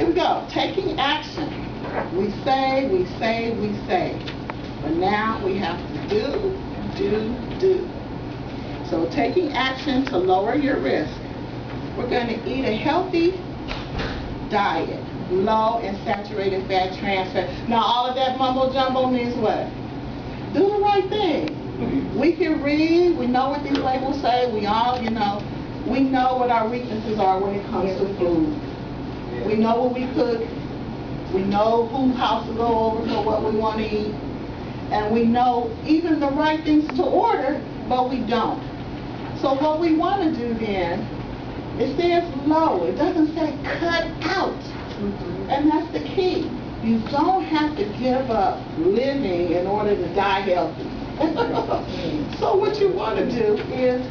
we go. Taking action. We say, we say, we say. But now we have to do. So taking action to lower your risk. We're going to eat a healthy diet. Low in saturated fat, trans fat. Now all of that mumbo jumbo means what? Do the right thing. We can read, we know what these labels say, we all, we know what our weaknesses are when it comes to food. We know what we cook, we know whose house to go over for what we want to eat, and we know even the right things to order, but we don't. So what we want to do then, it says low, it doesn't say cut out. And that's the key. You don't have to give up living in order to die healthy. So what you want to do is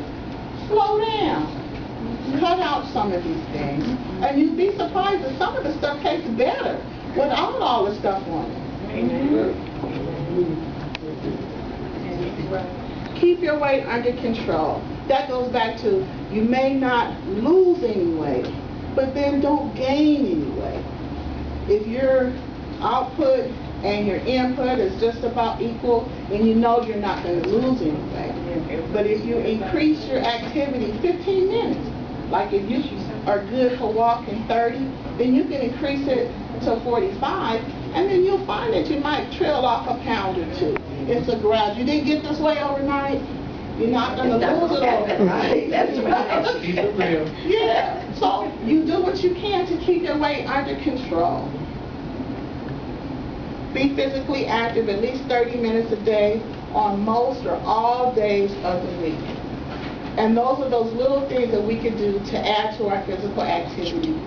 slow down. Cut out some of these things. And you'd be surprised that some of the stuff tastes better without all the stuff on it. Keep your weight under control. That goes back to, you may not lose any weight, but then don't gain any weight. If your output and your input is just about equal, then you know you're not going to lose any weight. But if you increase your activity 15 minutes, like if you are good for walking 30, then you can increase it to 45, and then you'll find that you might trail off a pound or two. It's a gradual. You didn't get this way overnight. You're not going to lose it overnight. That's right. Keep it real. Yeah. So you do what you can to keep your weight under control. Be physically active at least 30 minutes a day on most or all days of the week. And those are those little things that we can do to add to our physical activity.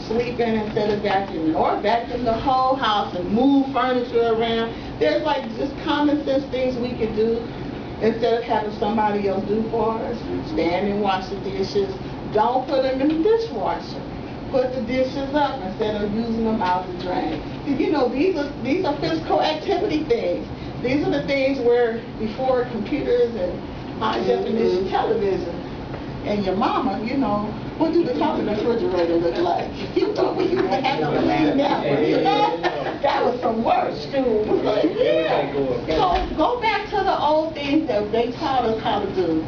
Sleep in instead of vacuuming, or vacuum the whole house and move furniture around. There's like just common sense things we can do instead of having somebody else do for us. Stand and wash the dishes. Don't put them in the dishwasher. Put the dishes up instead of using them out the drain. These are physical activity things. These are the things where before computers and high definition television and your mama, what do the top of the refrigerator look like? We used to have that was some work, too. Yeah. So go back to the old things that they taught us how to do.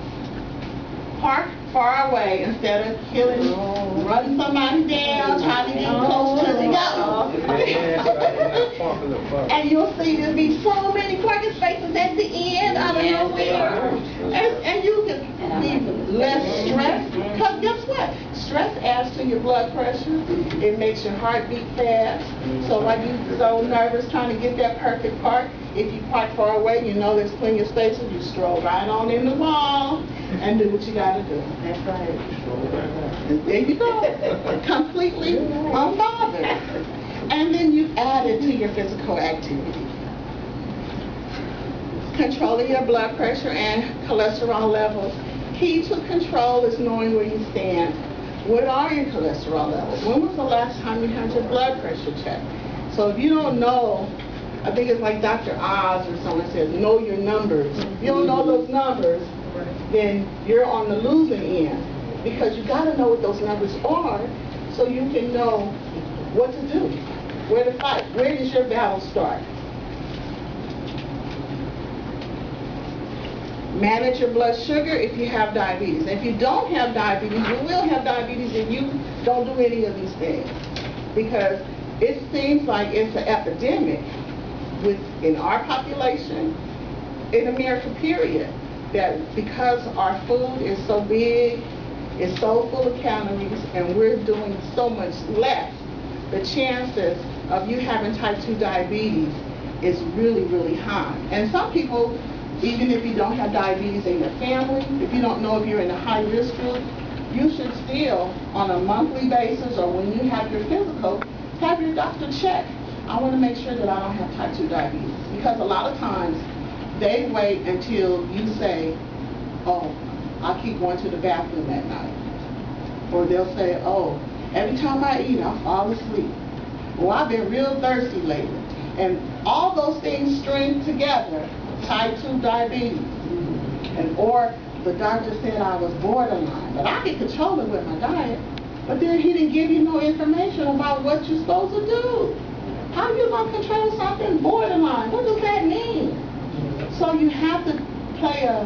Park far away instead of running somebody down, trying to get close to the go. And you'll see there'll be so many parking spaces at the end out of nowhere. And you can be less stressed. Because guess what? Stress adds to your blood pressure. It makes your heart beat fast. So while you're so nervous trying to get that perfect park, if you park far away, there's plenty of spaces, you stroll right on in the mall and do what you got to do. That's right. And there you go. Completely unbothered. And then you add it to your physical activity. Controlling your blood pressure and cholesterol levels. Key to control is knowing where you stand. What are your cholesterol levels? When was the last time you had your blood pressure checked? So if you don't know, I think it's like Dr. Oz or someone says, know your numbers. If you don't know those numbers, then you're on the losing end. Because you got to know what those numbers are so you can know what to do, where to fight. Where does your battle start? Manage your blood sugar if you have diabetes. If you don't have diabetes, you will have diabetes if you don't do any of these things. Because it seems like it's an epidemic in our population, in America, period, that because our food is so big, it's so full of calories, and we're doing so much less, the chances of you having type 2 diabetes is really, really high. And some people, even if you don't have diabetes in your family, if you don't know if you're in a high risk group, you should still, on a monthly basis or when you have your physical, have your doctor check. I want to make sure that I don't have type 2 diabetes. Because a lot of times, they wait until you say, oh, I keep going to the bathroom at night. Or they'll say, oh, every time I eat, I fall asleep. Well, I've been real thirsty lately. And all those things string together, type 2 diabetes. Or the doctor said I was borderline, but I can control it with my diet. But then he didn't give you no information about what you're supposed to do. How you going to control something borderline? What does that mean? So you have to play a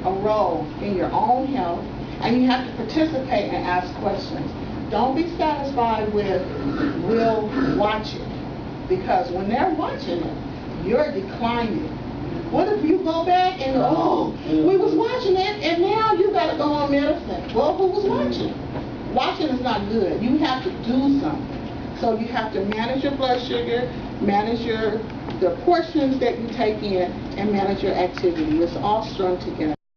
role in your own health, and you have to participate and ask questions. Don't be satisfied with we'll watch it, because when they're watching it, you're declining. What if you go back and we was watching it and now you got to go on medicine? Well, who was watching? Watching is not good. You have to do something. So you have to manage your blood sugar, manage the portions that you take in, and manage your activity. It's all strung together.